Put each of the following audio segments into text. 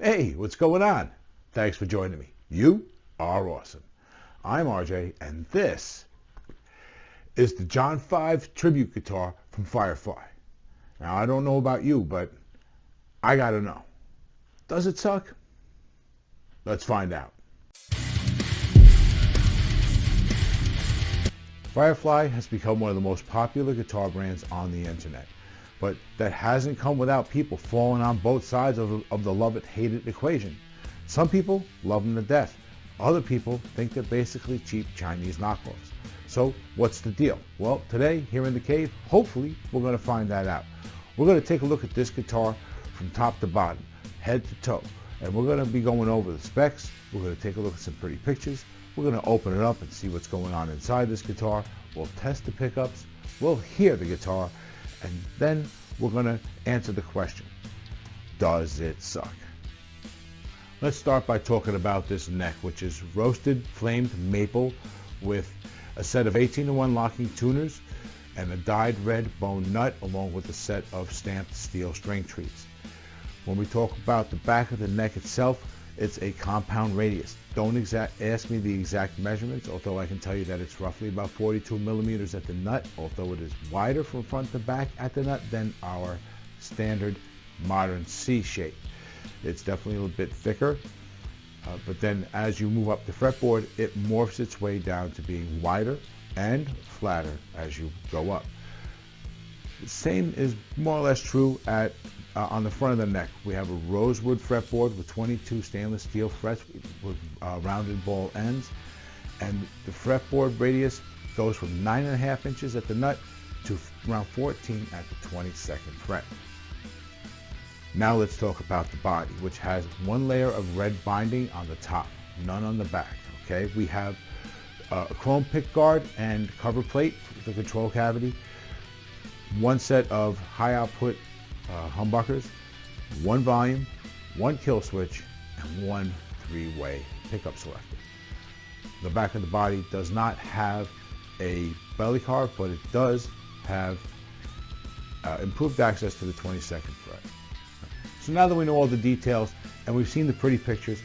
Hey, what's going on? Thanks for joining me. You are awesome. I'm RJ, and this is the John 5 tribute guitar from Firefly. Now, I don't know about you, but I gotta know. Does it suck? Let's find out. Firefly has become one of the most popular guitar brands on the internet, but that hasn't come without people falling on both sides of the love-it-hate-it equation. Some people love them to death. Other people think they're basically cheap Chinese knockoffs. So what's the deal? Well, today here in the cave, hopefully we're going to find that out. We're going to take a look at this guitar from top to bottom, head to toe, and we're going to be going over the specs. We're going to take a look at some pretty pictures. We're going to open it up and see what's going on inside this guitar. We'll test the pickups. We'll hear the guitar. And then we're going to answer the question, does it suck? Let's start by talking about this neck, which is roasted flamed maple with a set of 18-to-1 locking tuners and a dyed red bone nut along with a set of stamped steel string trees. When we talk about the back of the neck itself, it's a compound radius. Don't ask me the exact measurements, although I can tell you that it's roughly about 42 millimeters at the nut, although it is wider from front to back at the nut than our standard modern C shape. It's definitely a little bit thicker, but then as you move up the fretboard, it morphs its way down to being wider and flatter as you go up. The same is more or less true on the front of the neck. We have a rosewood fretboard with 22 stainless steel frets with rounded ball ends, and the fretboard radius goes from 9.5 inches at the nut to around 14 at the 22nd fret. Now let's talk about the body, which has one layer of red binding on the top, none on the back. Okay, we have a chrome pick guard and cover plate for the control cavity, one set of high output humbuckers, one volume, one kill switch, and one 3-way pickup selector. The back of the body does not have a belly carve, but it does have improved access to the 22nd fret. So now that we know all the details and we've seen the pretty pictures,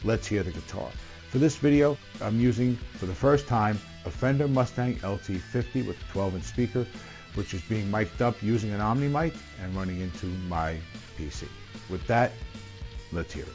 let's hear the guitar. For this video, I'm using, for the first time, a Fender Mustang LT50 with a 12-inch speaker, which is being mic'd up using an Omni mic and running into my PC. With that, let's hear it.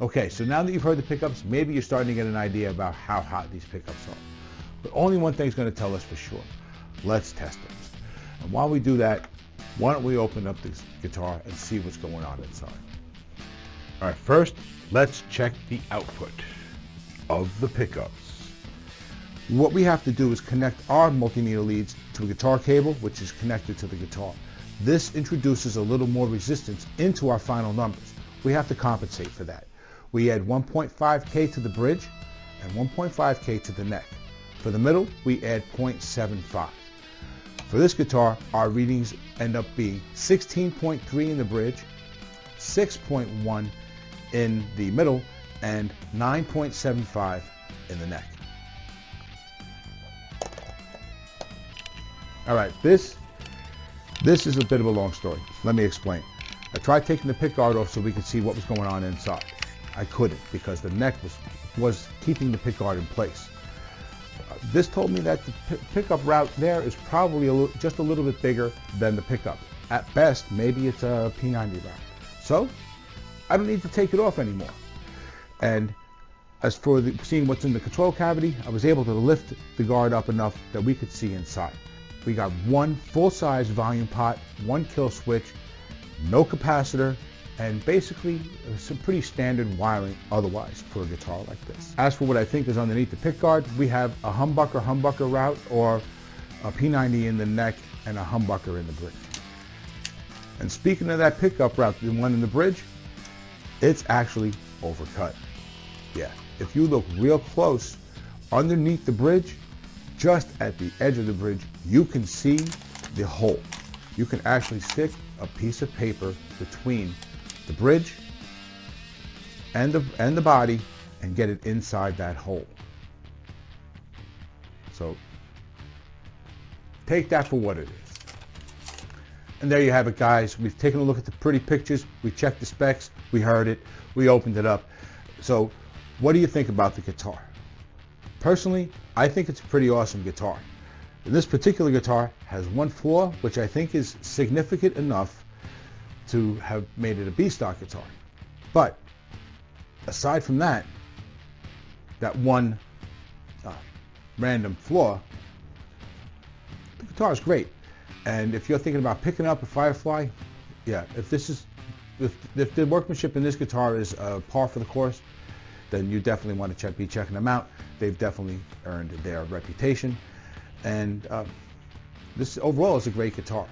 Okay, so now that you've heard the pickups, maybe you're starting to get an idea about how hot these pickups are. But only one thing's going to tell us for sure. Let's test them. And while we do that, why don't we open up this guitar and see what's going on inside. All right, first, let's check the output of the pickups. What we have to do is connect our multimeter leads to a guitar cable, which is connected to the guitar. This introduces a little more resistance into our final numbers. We have to compensate for that. We add 1.5K to the bridge and 1.5K to the neck. For the middle, we add 0.75. For this guitar, our readings end up being 16.3 in the bridge, 6.1 in the middle, and 9.75 in the neck. All right, this is a bit of a long story. Let me explain. I tried taking the pick guard off so we could see what was going on inside. I couldn't because the neck was keeping the pick guard in place. This told me that the pickup route there is probably just a little bit bigger than the pickup. At best, maybe it's a P90 route. So I don't need to take it off anymore. And as for seeing what's in the control cavity, I was able to lift the guard up enough that we could see inside. We got one full-size volume pot, one kill switch, no capacitor, and basically some pretty standard wiring otherwise for a guitar like this. As for what I think is underneath the pick guard, we have a humbucker route, or a P90 in the neck and a humbucker in the bridge. And speaking of that pickup route, the one in the bridge, it's actually overcut. Yeah, if you look real close underneath the bridge, just at the edge of the bridge, you can see the hole. You can actually stick a piece of paper between the bridge and the body and get it inside that hole. So take that for what it is. And there you have it, guys. We've taken a look at the pretty pictures, we checked the specs, we heard it, we opened it up. So what do you think about the guitar? Personally, I think it's a pretty awesome guitar. This particular guitar has one flaw, which I think is significant enough to have made it a B-stock guitar. But aside from that one random flaw, the guitar is great. And if you're thinking about picking up a Firefly, yeah, if the workmanship in this guitar is par for the course, then you definitely want to be checking them out. They've definitely earned their reputation. And this overall is a great guitar.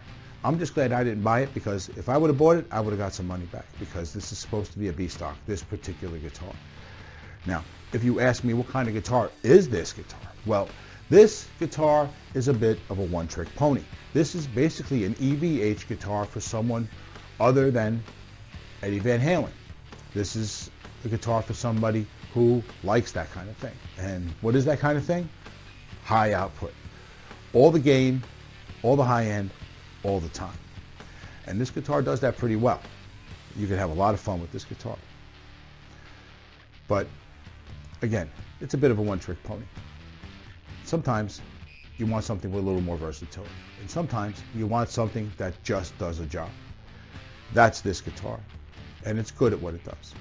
I'm just glad I didn't buy it, because if I would have bought it, I would have got some money back, because this is supposed to be a B-stock, this particular guitar. Now, if you ask me what kind of guitar is this guitar? Well, this guitar is a bit of a one-trick pony. This is basically an EVH guitar for someone other than Eddie Van Halen. This is a guitar for somebody who likes that kind of thing. And what is that kind of thing? High output. All the gain, all the high end, all the time. And this guitar does that pretty well. You can have a lot of fun with this guitar. But again, it's a bit of a one-trick pony. Sometimes you want something with a little more versatility. And sometimes you want something that just does a job. That's this guitar. And it's good at what it does.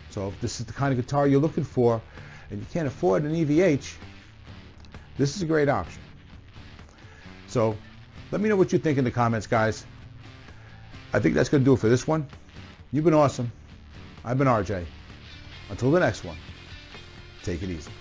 So if this is the kind of guitar you're looking for and you can't afford an EVH, this is a great option. So let me know what you think in the comments, guys. I think that's going to do it for this one. You've been awesome. I've been RJ. Until the next one, take it easy.